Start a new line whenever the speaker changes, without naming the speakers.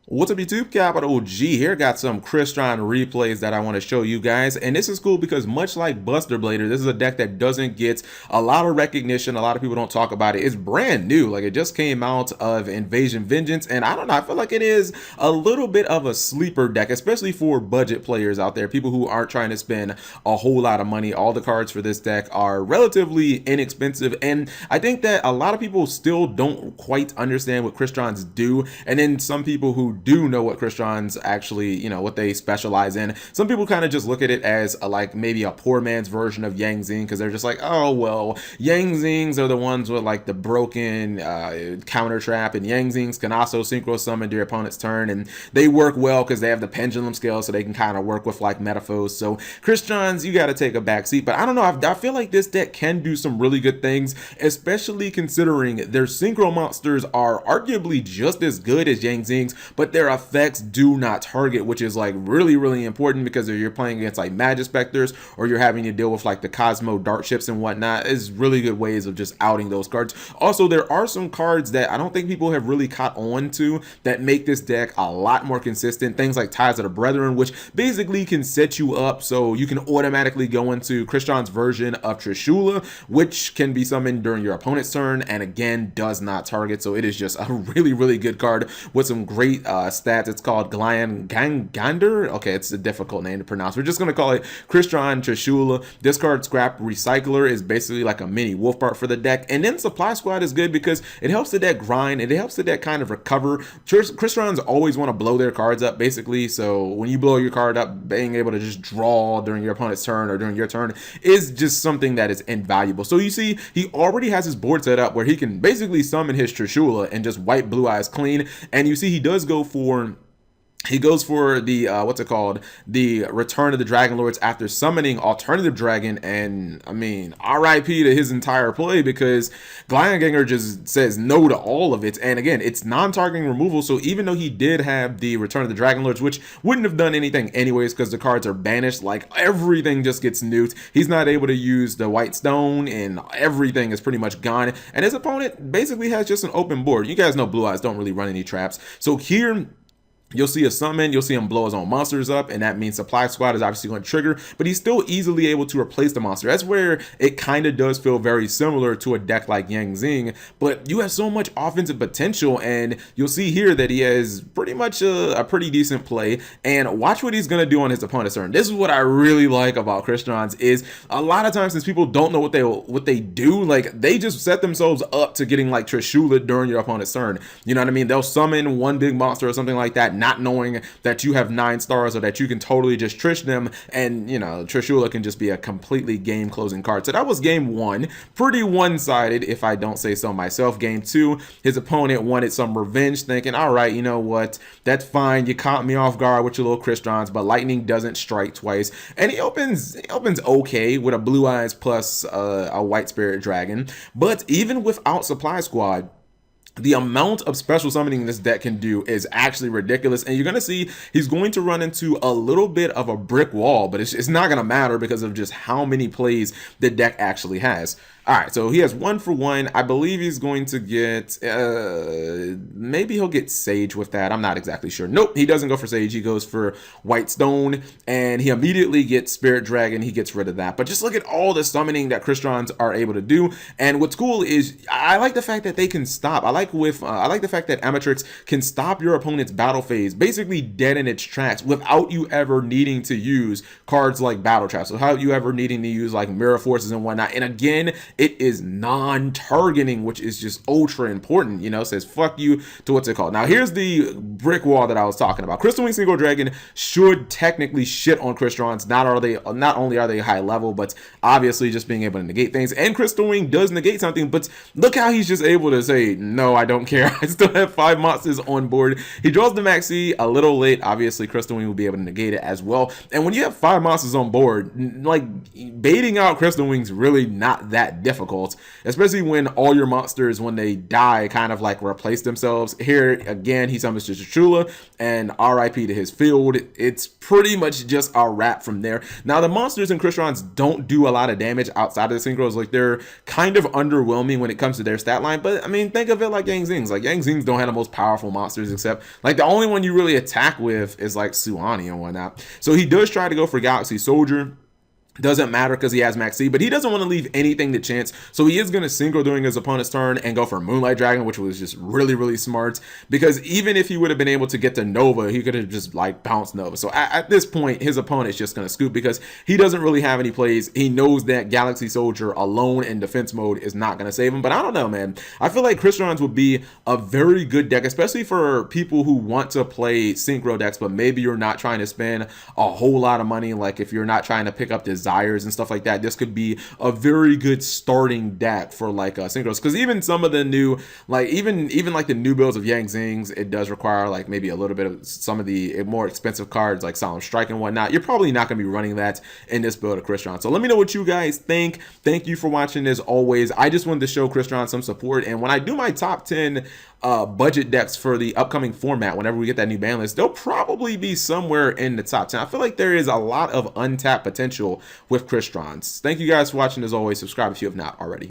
What's up YouTube? Capital G here. Got some Crystron replays that I want to show you guys. And this is cool because much like Buster Blader, this is a deck that doesn't get a lot of recognition. A lot of people don't talk about it. It's brand new. Like it just came out of Invasion Vengeance. And I don't know, I feel like it is a little bit of a sleeper deck, especially for budget players out there, people who aren't trying to spend a whole lot of money. All the cards for this deck are relatively inexpensive. And I think that a lot of people still don't quite understand what Crystrons do. And then some people who do know what Crystrons actually, what they specialize in. Some people kind of just look at it as like maybe a poor man's version of Yang Zing, because they're just like, oh, well, Yang Zings are the ones with like the broken counter trap, and Yang Zings can also synchro summon to your opponent's turn, and they work well because they have the pendulum scale, so they can kind of work with like metaphors. So Crystrons, you got to take a back seat. But I don't know, I feel like this deck can do some really good things, especially considering their synchro monsters are arguably just as good as Yang Zings, but their effects do not target, which is like really important, because if you're playing against like Magic Specters or you're having to deal with like the Cosmo Dart ships and whatnot, is really good ways of just outing those cards. Also, there are some cards that I don't think people have really caught on to that make this deck a lot more consistent. Things like Ties of the Brethren, which basically can set you up so you can automatically go into Crystron's version of Trishula, which can be summoned during your opponent's turn and again does not target. So it is just a really good card with some great stats. It's called Gander. Okay, it's a difficult name to pronounce. We're just going to call it Crystron Trishula. This card, Scrap Recycler, is basically like a mini wolf part for the deck. And then Supply Squad is good because it helps the deck grind and it helps the deck kind of recover. Crystrons always want to blow their cards up, basically. So when you blow your card up, being able to just draw during your opponent's turn or during your turn is just something that is invaluable. So you see, he already has his board set up where he can basically summon his Trishula and just wipe Blue Eyes clean. And you see, he does go for the what's it called, the Return of the Dragon Lords after summoning Alternative Dragon. And I mean, RIP to his entire play, because Ganger just says no to all of it. And again, it's non-targeting removal, so even though he did have the Return of the Dragon Lords, which wouldn't have done anything anyways because the cards are banished, like everything just gets nuked. He's not able to use the White Stone and everything is pretty much gone, and his opponent basically has just an open board. You guys know Blue Eyes don't really run any traps, so here you'll see a summon, you'll see him blow his own monsters up, and that means Supply Squad is obviously going to trigger, but he's still easily able to replace the monster. That's where it kind of does feel very similar to a deck like Yang Zing, but you have so much offensive potential, and you'll see here that he has pretty much a pretty decent play. And watch what he's going to do on his opponent's turn. This is what I really like about Crystrons, is a lot of times since people don't know what they do, like they just set themselves up to getting like Trishula during your opponent's turn. You know what I mean? They'll summon one big monster or something like that, not knowing that you have 9 stars or that you can totally just trish them, and Trishula can just be a completely game closing card. So that was game 1, pretty one-sided if I don't say so myself. Game 2, his opponent wanted some revenge, thinking, all right, you know what, that's fine, you caught me off guard with your little Crystrons, but lightning doesn't strike twice, and he opens okay with a Blue Eyes plus a White Spirit Dragon. But even without Supply Squad, the amount of special summoning this deck can do is actually ridiculous, and you're going to see he's going to run into a little bit of a brick wall, but it's not going to matter because of just how many plays the deck actually has. All right, so he has 1 for 1. I believe he's going to get, maybe he'll get Sage with that. I'm not exactly sure. Nope, he doesn't go for Sage. He goes for White Stone, and he immediately gets Spirit Dragon. He gets rid of that. But just look at all the summoning that Crystrons are able to do. And what's cool is I like the fact that they can stop. I like the fact that Amatrix can stop your opponent's battle phase, basically dead in its tracks, without you ever needing to use cards like Battle Trap. So without you ever needing to use like Mirror Forces and whatnot. And again, it is non-targeting, which is just ultra important. Says fuck you to what's it called. Now here's the brick wall that I was talking about. Crystal Wing Single Dragon should technically shit on Crystrons. Not only are they high level, but obviously just being able to negate things. And Crystal Wing does negate something, but look how he's just able to say, no, I don't care. I still have 5 monsters on board. He draws the Maxi a little late. Obviously Crystal Wing will be able to negate it as well. And when you have 5 monsters on board, like baiting out Crystal Wing's really not that difficult, especially when all your monsters, when they die, kind of like replace themselves. Here again, he summons just Chula, and RIP to his field. It's pretty much just a wrap from there. Now, the monsters and Crystrons don't do a lot of damage outside of the synchros. Like, they're kind of underwhelming when it comes to their stat line, but I mean, think of it like Yang Zings. Like, Yang Zings don't have the most powerful monsters, except like the only one you really attack with is like Suani and whatnot. So he does try to go for Galaxy Soldier. Doesn't matter because he has Max C, but he doesn't want to leave anything to chance. So he is going to synchro during his opponent's turn and go for Moonlight Dragon, which was just really, really smart. Because even if he would have been able to get to Nova, he could have just like bounced Nova. So at this point, his opponent is just going to scoop because he doesn't really have any plays. He knows that Galaxy Soldier alone in defense mode is not going to save him. But I don't know, man. I feel like Crystrons would be a very good deck, especially for people who want to play synchro decks, but maybe you're not trying to spend a whole lot of money. Like if you're not trying to pick up Desires and stuff like that, this could be a very good starting deck for like synchros. Because even some of the new, like even like the new builds of Yang Zings, it does require like maybe a little bit of some of the more expensive cards like Solemn Strike and whatnot. You're probably not going to be running that in this build of Crystron. So let me know what you guys think. Thank you for watching. As always, I just wanted to show Crystron some support, and when I do my top 10 budget decks for the upcoming format, whenever we get that new ban list, they'll probably be somewhere in the top 10. I feel like there is a lot of untapped potential with Crystrons. Thank you guys for watching. As always, subscribe if you have not already.